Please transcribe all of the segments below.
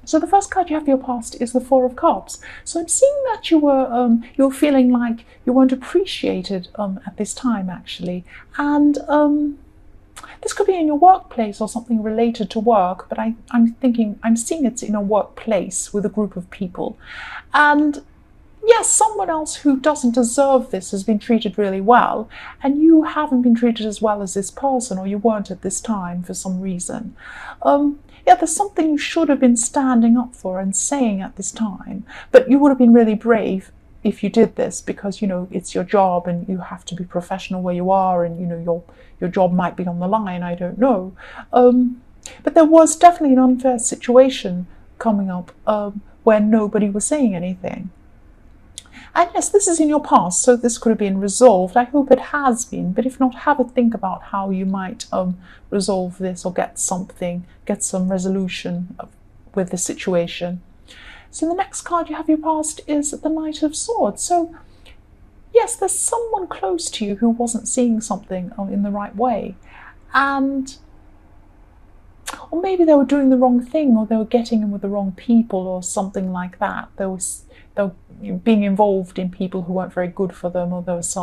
So the first card you have for your past is the Four of Cups. So I'm seeing that you're feeling like you weren't appreciated at this time, actually, and this could be in your workplace or something related to work. But I'm seeing it's in a workplace with a group of people, and yes, someone else who doesn't deserve this has been treated really well, and you haven't been treated as well as this person, or you weren't at this time for some reason. Yeah, there's something you should have been standing up for and saying at this time, but you would have been really brave if you did this, because it's your job and you have to be professional where you are, and your job might be on the line, I don't know. But there was definitely an unfair situation coming up where nobody was saying anything. And yes, this is in your past, so this could have been resolved. I hope it has been, but if not, have a think about how you might resolve this or get some resolution with the situation. So the next card you have your past is the Knight of Swords. So yes, there's someone close to you who wasn't seeing something in the right way, or maybe they were doing the wrong thing, or they were getting in with the wrong people, or something like that. They were being involved in people who weren't very good for them, or there was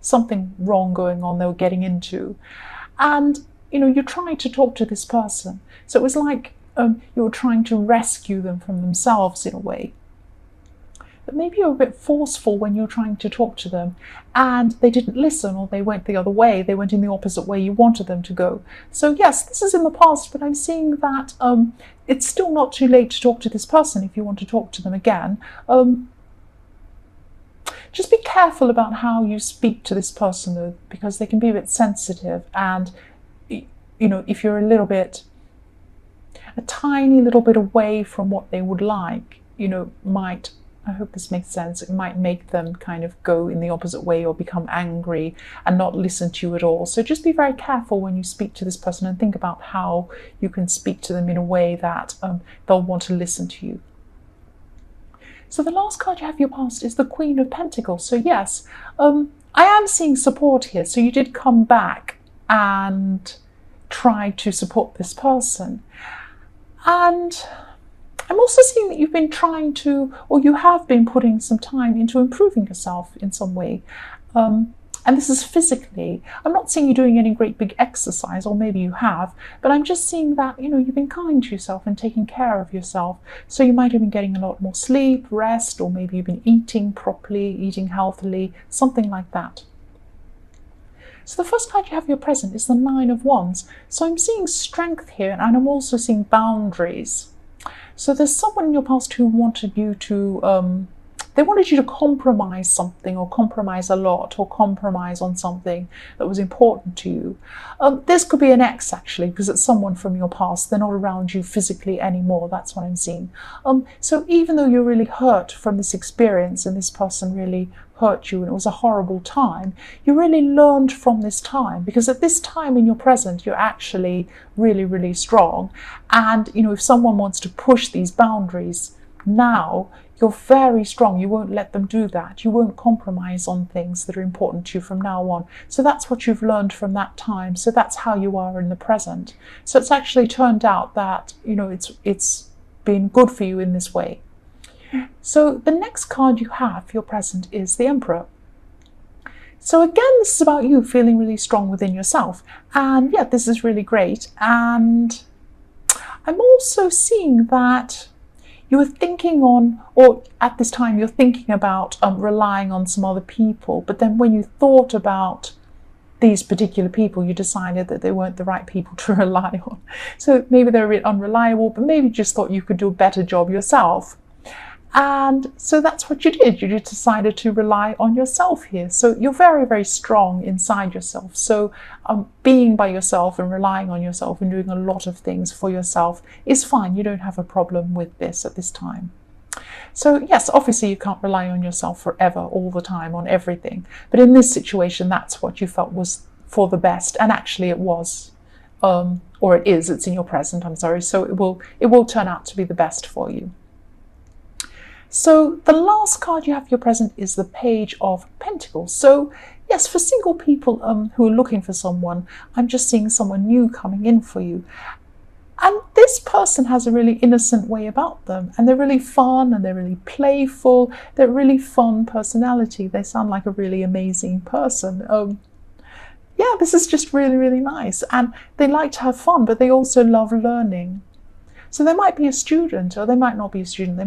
something wrong going on they were getting into. And you tried to talk to this person, so it was like you were trying to rescue them from themselves in a way. But maybe you were a bit forceful when you were trying to talk to them, and they didn't listen, or they went the other way. They went in the opposite way you wanted them to go. So yes, this is in the past, but I'm seeing that it's still not too late to talk to this person if you want to talk to them again. Just be careful about how you speak to this person, though, because they can be a bit sensitive, and if you're a tiny little bit away from what they would like, I hope this makes sense, it might make them kind of go in the opposite way or become angry and not listen to you at all. So just be very careful when you speak to this person, and think about how you can speak to them in a way that they'll want to listen to you. So the last card you have your past is the Queen of Pentacles. So yes, I am seeing support here. So you did come back and try to support this person. And I'm also seeing that you've been trying to, or you have been putting some time into improving yourself in some way. And this is physically. I'm not seeing you doing any great big exercise, or maybe you have, but I'm just seeing that, you've been kind to yourself and taking care of yourself. So you might have been getting a lot more sleep, rest, or maybe you've been eating properly, eating healthily, something like that. So the first card you have your present is the Nine of Wands. So I'm seeing strength here, and I'm also seeing boundaries. So there's someone in your past who wanted you to, they wanted you to compromise something, or compromise a lot, or compromise on something that was important to you. This could be an ex, actually, because it's someone from your past. They're not around you physically anymore. That's what I'm seeing. So even though you're really hurt from this experience, and this person really hurt you, and it was a horrible time, you really learned from this time, because at this time in your present, you're actually really, really strong. And, if someone wants to push these boundaries now, you're very strong. You won't let them do that. You won't compromise on things that are important to you from now on. So that's what you've learned from that time. So that's how you are in the present. So it's actually turned out that, it's been good for you in this way. So the next card you have for your present is the Emperor. So again, this is about you feeling really strong within yourself. And yeah, this is really great. And I'm also seeing that you were thinking on, or at this time you're thinking about relying on some other people, but then when you thought about these particular people, you decided that they weren't the right people to rely on. So maybe they're a bit unreliable, but maybe just thought you could do a better job yourself. And so that's what you did. You just decided to rely on yourself here. So you're very, very strong inside yourself. So being by yourself and relying on yourself and doing a lot of things for yourself is fine. You don't have a problem with this at this time. So yes, obviously you can't rely on yourself forever, all the time, on everything. But in this situation, that's what you felt was for the best. And actually it was, or it is, it's in your present, I'm sorry. So it will turn out to be the best for you. So the last card you have for your present is the Page of Pentacles. So yes, for single people who are looking for someone, I'm just seeing someone new coming in for you. And this person has a really innocent way about them, and they're really fun, and they're really playful. They're really fun personality. They sound like a really amazing person. Yeah, this is just really, really nice. And they like to have fun, but they also love learning. So they might be a student, or they might not be a student.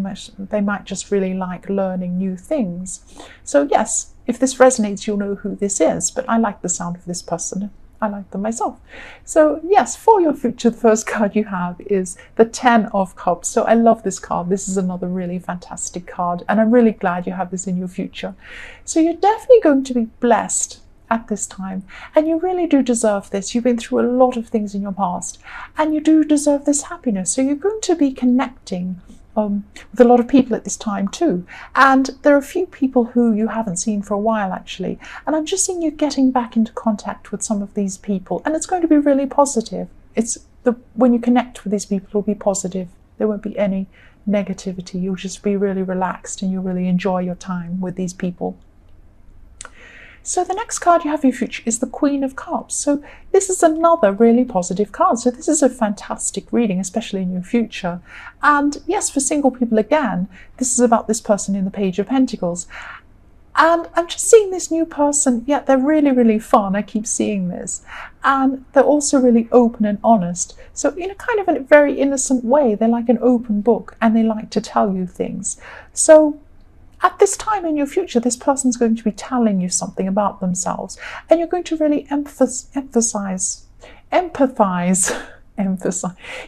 They might just really like learning new things. So yes, if this resonates, you'll know who this is. But I like the sound of this person. I like them myself. So yes, for your future, the first card you have is the 10 of Cups. So I love this card. This is another really fantastic card, and I'm really glad you have this in your future. So you're definitely going to be blessed at this time, and you really do deserve this. You've been through a lot of things in your past, and you do deserve this happiness. So you're going to be connecting with a lot of people at this time too, and there are a few people who you haven't seen for a while actually, and I'm just seeing you getting back into contact with some of these people, and it's going to be really positive. When you connect with these people, it'll be positive. There won't be any negativity. You'll just be really relaxed, and you'll really enjoy your time with these people. So the next card you have in your future is the Queen of Cups. So this is another really positive card. So this is a fantastic reading, especially in your future. And yes, for single people again, this is about this person in the Page of Pentacles. And I'm just seeing this new person. Yeah, they're really, really fun. I keep seeing this. And they're also really open and honest. So in a kind of a very innocent way, they're like an open book, and they like to tell you things. So at this time in your future, this person's going to be telling you something about themselves, and you're going to really empathize.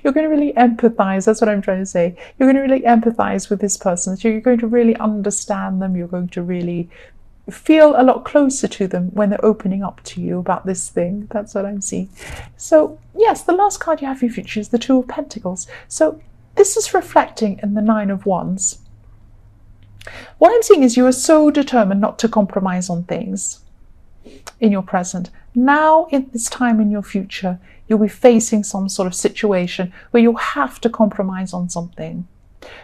You're going to really empathize. That's what I'm trying to say. You're going to really empathize with this person. So you're going to really understand them. You're going to really feel a lot closer to them when they're opening up to you about this thing. That's what I'm seeing. So yes, the last card you have in your future is the Two of Pentacles. So this is reflecting in the Nine of Wands. What I'm seeing is you are so determined not to compromise on things in your present. Now, in this time in your future, you'll be facing some sort of situation where you'll have to compromise on something.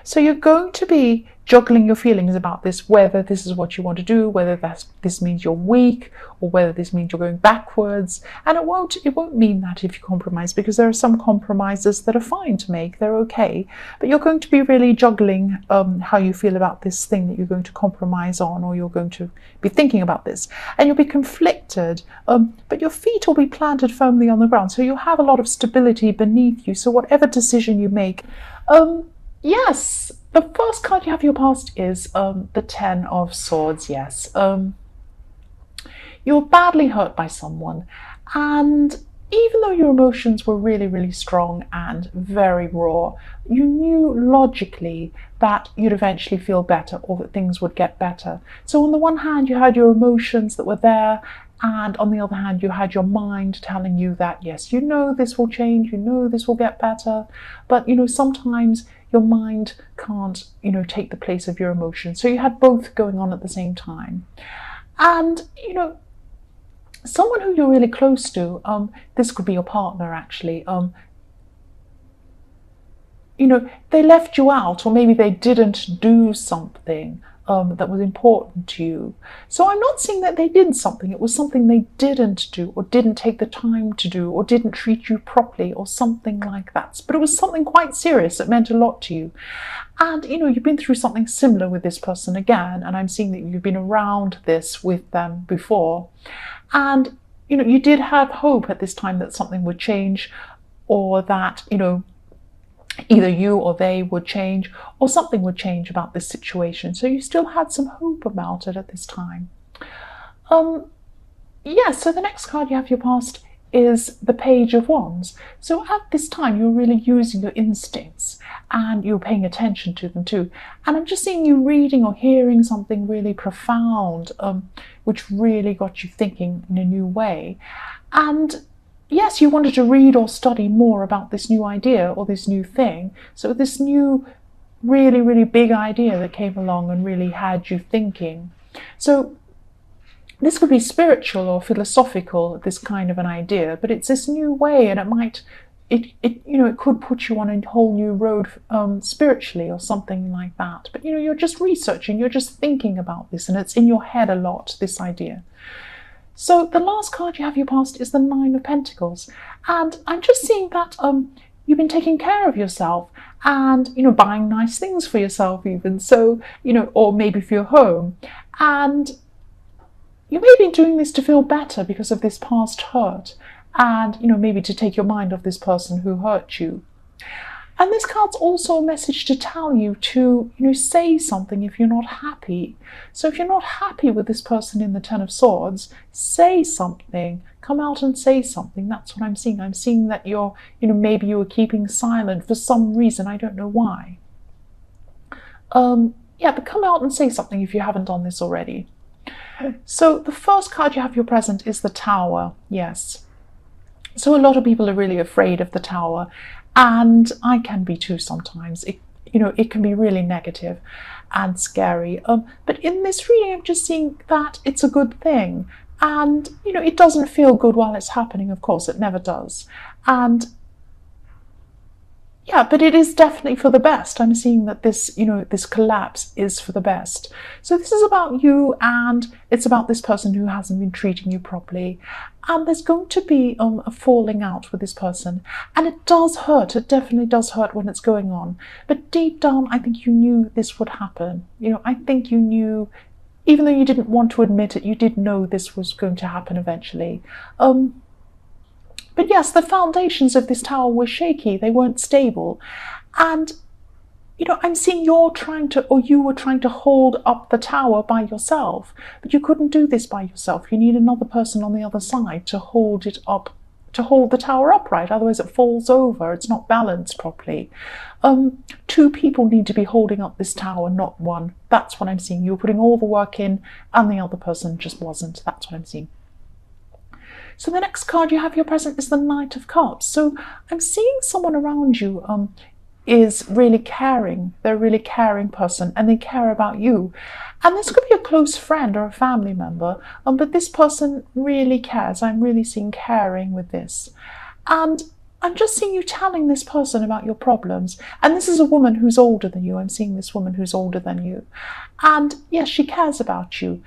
So you're going to be juggling your feelings about this, whether this is what you want to do, whether this means you're weak, or whether this means you're going backwards. And it won't mean that if you compromise, because there are some compromises that are fine to make, they're okay. But you're going to be really juggling how you feel about this thing that you're going to compromise on, or you're going to be thinking about this. And you'll be conflicted, but your feet will be planted firmly on the ground. So you'll have a lot of stability beneath you. So whatever decision you make, yes, the first card you have in your past is the 10 of Swords, yes. You were badly hurt by someone, and even though your emotions were really, really strong and very raw, you knew logically that you'd eventually feel better, or that things would get better. So on the one hand, you had your emotions that were there, and on the other hand, you had your mind telling you that, yes, you know this will change, you know this will get better, but sometimes your mind can't, take the place of your emotions. So you had both going on at the same time. And, someone who you're really close to, this could be your partner actually, they left you out, or maybe they didn't do something that was important to you. So I'm not saying that they did something. It was something they didn't do, or didn't take the time to do, or didn't treat you properly, or something like that. But it was something quite serious that meant a lot to you. And, you've been through something similar with this person again, and I'm seeing that you've been around this with them before. And, you did have hope at this time that something would change, or that, either you or they would change, or something would change about this situation. So you still had some hope about it at this time. Yeah, so the next card you have your past is the Page of Wands. So at this time, you're really using your instincts, and you're paying attention to them too. And I'm just seeing you reading or hearing something really profound, which really got you thinking in a new way. And yes, you wanted to read or study more about this new idea or this new thing. So this new, really, really big idea that came along and really had you thinking. So this could be spiritual or philosophical, this kind of an idea, but it's this new way, and it could put you on a whole new road spiritually, or something like that. But you're just researching, you're just thinking about this, and it's in your head a lot, this idea. So the last card you have your past is the Nine of Pentacles, and I'm just seeing that you've been taking care of yourself and, buying nice things for yourself even. So, or maybe for your home. And you may be doing this to feel better because of this past hurt and, maybe to take your mind off this person who hurt you. And this card's also a message to tell you to, say something if you're not happy. So if you're not happy with this person in the Ten of Swords, say something. Come out and say something. That's what I'm seeing. I'm seeing that you're, maybe you were keeping silent for some reason. I don't know why. Yeah, but come out and say something if you haven't done this already. So the first card you have your present is the Tower. Yes. So a lot of people are really afraid of the Tower. And I can be too sometimes. It can be really negative and scary. But in this reading, I'm just seeing that it's a good thing. And, it doesn't feel good while it's happening, of course. It never does. And, yeah, but it is definitely for the best. I'm seeing that this, this collapse is for the best. So this is about you, and it's about this person who hasn't been treating you properly. And there's going to be a falling out with this person. And it does hurt. It definitely does hurt when it's going on. But deep down, I think you knew this would happen. I think you knew, even though you didn't want to admit it, you did know this was going to happen eventually. But yes, the foundations of this tower were shaky. They weren't stable. And, I'm seeing you were trying to hold up the tower by yourself. But you couldn't do this by yourself. You need another person on the other side to hold it up, to hold the tower upright. Otherwise it falls over. It's not balanced properly. Two people need to be holding up this tower, not one. That's what I'm seeing. You were putting all the work in and the other person just wasn't. That's what I'm seeing. So the next card you have your present is the Knight of Cups. So I'm seeing someone around you is really caring. They're a really caring person and they care about you. And this could be a close friend or a family member, but this person really cares. I'm really seeing caring with this. And I'm just seeing you telling this person about your problems. And this is a woman who's older than you. I'm seeing this woman who's older than you. And yes, she cares about you.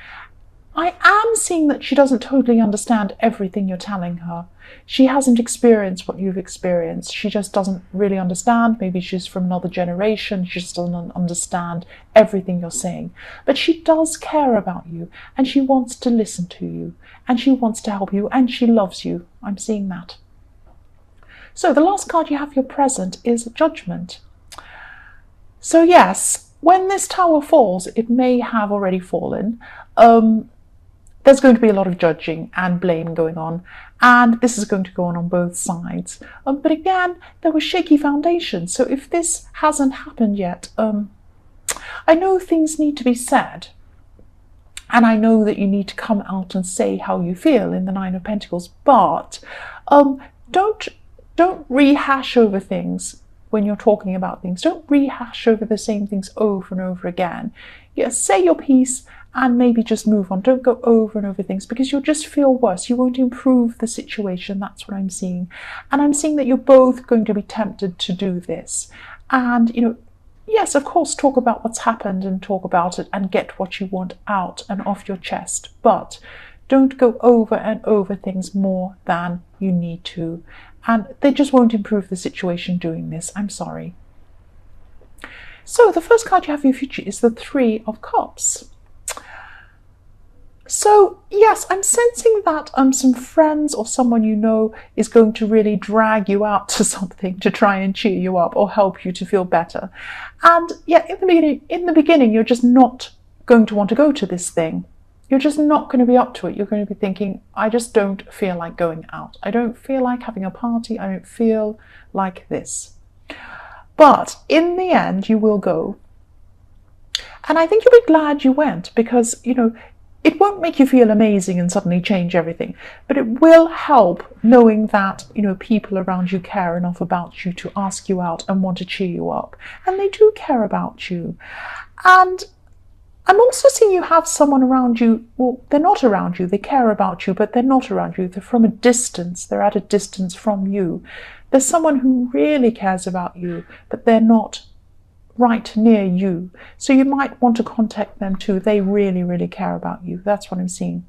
I am seeing that she doesn't totally understand everything you're telling her. She hasn't experienced what you've experienced. She just doesn't really understand. Maybe she's from another generation. She just doesn't understand everything you're saying. But she does care about you, and she wants to listen to you, and she wants to help you, and she loves you. I'm seeing that. So the last card you have your present is Judgment. So yes, when this tower falls, it may have already fallen. There's going to be a lot of judging and blame going on, and this is going to go on both sides. But again, there were shaky foundations, so if this hasn't happened yet, I know things need to be said, and I know that you need to come out and say how you feel in the Nine of Pentacles, but don't rehash over things when you're talking about things. Don't rehash over the same things over and over again. Yeah, say your piece and maybe just move on. Don't go over and over things because you'll just feel worse. You won't improve the situation. That's what I'm seeing. And I'm seeing that you're both going to be tempted to do this. And, yes, of course, talk about what's happened and talk about it and get what you want out and off your chest. But don't go over and over things more than you need to. And they just won't improve the situation doing this. I'm sorry. So the first card you have for your future is the Three of Cups. So yes, I'm sensing that some friends or someone you know is going to really drag you out to something to try and cheer you up or help you to feel better. And yeah, in the beginning, you're just not going to want to go to this thing. You're just not going to be up to it. You're going to be thinking, I just don't feel like going out. I don't feel like having a party. I don't feel like this. But in the end, you will go. And I think you'll be glad you went because, it won't make you feel amazing and suddenly change everything, but it will help knowing that, people around you care enough about you to ask you out and want to cheer you up. And they do care about you. And I'm also seeing you have someone around you. Well, they're not around you. They care about you, but they're not around you. They're from a distance. They're at a distance from you. There's someone who really cares about you, but they're not right near you. So you might want to contact them too. They really, really care about you. That's what I'm seeing.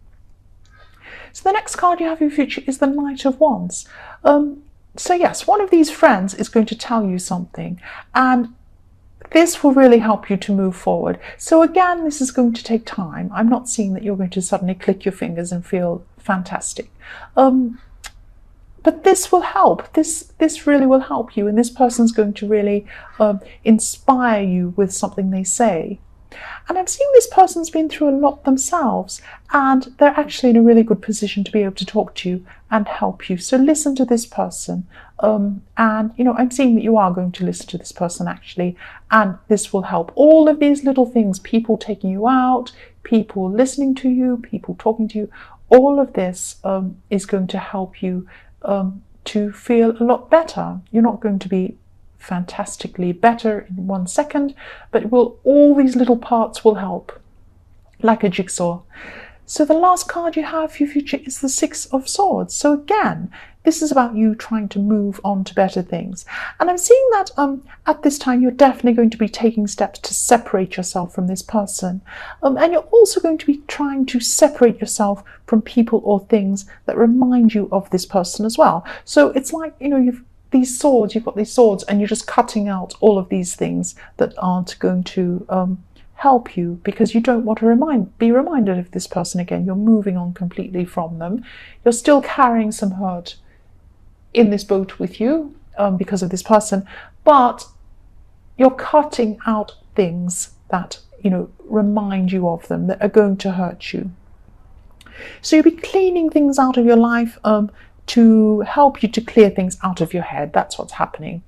So the next card you have in your future is the Knight of Wands. So yes, one of these friends is going to tell you something, and this will really help you to move forward. So again, this is going to take time. I'm not seeing that you're going to suddenly click your fingers and feel fantastic. But this will help. This really will help you, and this person's going to really inspire you with something they say. And I'm seeing this person's been through a lot themselves, and they're actually in a really good position to be able to talk to you and help you. So listen to this person. And, I'm seeing that you are going to listen to this person actually, and this will help. All of these little things, people taking you out, people listening to you, people talking to you, all of this is going to help you to feel a lot better. You're not going to be fantastically better in 1 second, but all these little parts will help, like a jigsaw. So the last card you have for your future is the Six of Swords. So again, this is about you trying to move on to better things. And I'm seeing that at this time you're definitely going to be taking steps to separate yourself from this person. And you're also going to be trying to separate yourself from people or things that remind you of this person as well. So it's like, you've got these swords, and you're just cutting out all of these things that aren't going to help you, because you don't want to be reminded of this person again. You're moving on completely from them. You're still carrying some hurt in this boat with you because of this person, but you're cutting out things that remind you of them, that are going to hurt you. So you'll be cleaning things out of your life to help you to clear things out of your head. That's what's happening.